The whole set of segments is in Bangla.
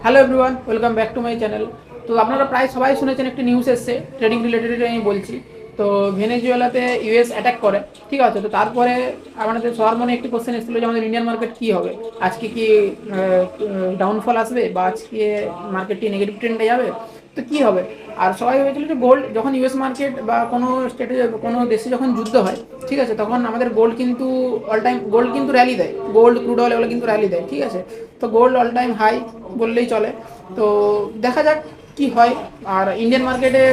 Hello everyone, welcome back to my channel. তো আপনারা প্রায় সবাই শুনেছেন একটি নিউজ এসছে ট্রেডিং রিলেটেড, আমি বলছি। তো ভেনেজুয়েলাতে ইউএস অ্যাটাক করে, ঠিক আছে। তো তারপরে আমাদের সবার মনে একটি কোশ্চেন এসেছিলো যে আমাদের ইন্ডিয়ান মার্কেট কী হবে, আজকে কি ডাউনফল আসবে বা আজকে মার্কেটটি নেগেটিভ ট্রেন্ডে যাবে, তো কী হবে। আর সবাই ভেবেছিল যে গোল্ড, যখন ইউএস মার্কেট বা কোনো স্টেটে কোনো দেশে যখন যুদ্ধ হয়, ঠিক আছে, তখন আমাদের গোল্ড কিন্তু অল টাইম গোল্ড কিন্তু র্যালি দেয়, গোল্ড ক্রুড অয়েল এগুলো কিন্তু র্যালি দেয়, ঠিক আছে। তো গোল্ড অল টাইম হাই বললেই চলে। তো দেখা যাক কি হয়। আর ইন্ডিয়ান মার্কেটে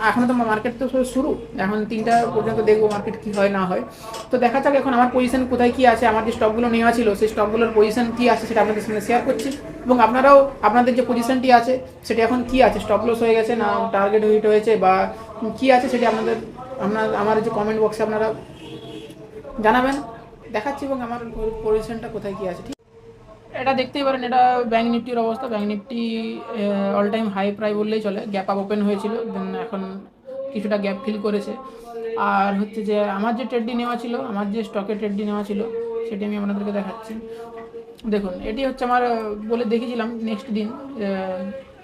এখনও তো মার্কেট তো শুরু, এখন 3টা পর্যন্ত দেখবো মার্কেট কি হয় না হয়। তো দেখা যাক এখন আমার পজিশন কোথায় কি আছে, আমার যে স্টকগুলো নেওয়া ছিল সেই স্টকগুলোর পজিশন কি আছে সেটা আপনাদের সঙ্গে শেয়ার করছি। এবং আপনারাও আপনাদের যে পজিশনটি আছে সেটা এখন কি আছে, স্টপ লস হয়ে গেছে না টার্গেট হিট হয়েছে বা কি আছে, সেটা আমার যে কমেন্ট বক্সে আপনারা জানাবেন, দেখাচ্ছি এবং আমার পজিশনটা কোথায় কি আছে। ঠিক, এটা দেখতেই পারেন, এটা ব্যাঙ্ক নিফটির অবস্থা। Bank Nifty all time high প্রায় বললেই চলে, গ্যাপ আপ ওপেন হয়েছিল, দেন এখন কিছুটা গ্যাপ ফিল করেছে। আর হচ্ছে যে আমার যে ট্রেডটি নেওয়া ছিল, আমার যে স্টকের ট্রেডটি নেওয়া ছিল সেটি আমি আপনাদেরকে দেখাচ্ছি। দেখুন, এটি হচ্ছে আমার বলে দেখিয়েছিলাম নেক্সট দিন,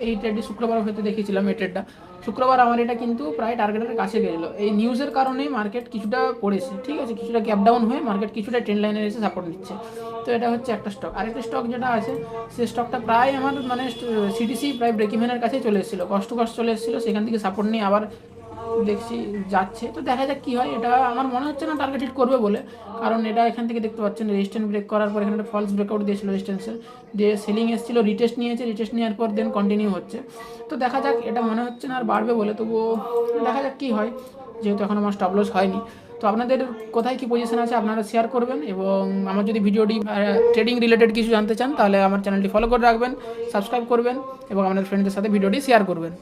এই ট্রেডটি শুক্রবার হয়তো দেখিয়েছিলাম। এই ট্রেডটা শুক্রবার আমার এটা কিন্তু প্রায় টার্গেটের কাছে গেছিলো। এই নিউজের কারণে মার্কেট কিছুটা পড়েছে, ঠিক আছে, কিছুটা গ্যাপ ডাউন হয়ে মার্কেট কিছুটা ট্রেন্ড লাইনে এসে সাপোর্ট নিচ্ছে। তো এটা হচ্ছে একটা স্টক। আরেকটা স্টক যেটা আছে, সে স্টকটা প্রায় আমার মানে সিটিসি প্রায় ব্রেক ইভেনের কাছেই চলে এসেছিলো, কষ্ট চলে এসেছিলো, সেখান থেকে সাপোর্ট নিয়ে আবার দেখছি যাচ্ছে। তো দেখা যাক কী হয়। এটা আমার মনে হচ্ছে না টার্গেট হিট করবে বলে, কারণ এটা এখান থেকে দেখতে পাচ্ছেন রেজিস্ট্যান্স ব্রেক করার পর এখানে একটা ফলস ব্রেকআউট দিয়েছিল রেজিস্ট্যান্সের, দিয়ে সেলিং এসেছিলো, রিটেস্ট নিয়েছে, রিটেস্ট নেওয়ার পর দেন কন্টিনিউ হচ্ছে। তো দেখা যাক, এটা মনে হচ্ছে না আর বাড়বে বলে, তবুও দেখা যাক কী হয়, যেহেতু এখন আমার স্টপ লস হয়নি। তো আপনাদের কোথায় কী পজিশন আছে আপনারা শেয়ার করবেন, এবং আমার যদি ভিডিওটি ট্রেডিং রিলেটেড কিছু জানতে চান তাহলে আমার চ্যানেলটি ফলো করে রাখবেন, সাবস্ক্রাইব করবেন এবং আপনাদের ফ্রেন্ডদের সাথে ভিডিওটি শেয়ার করবেন।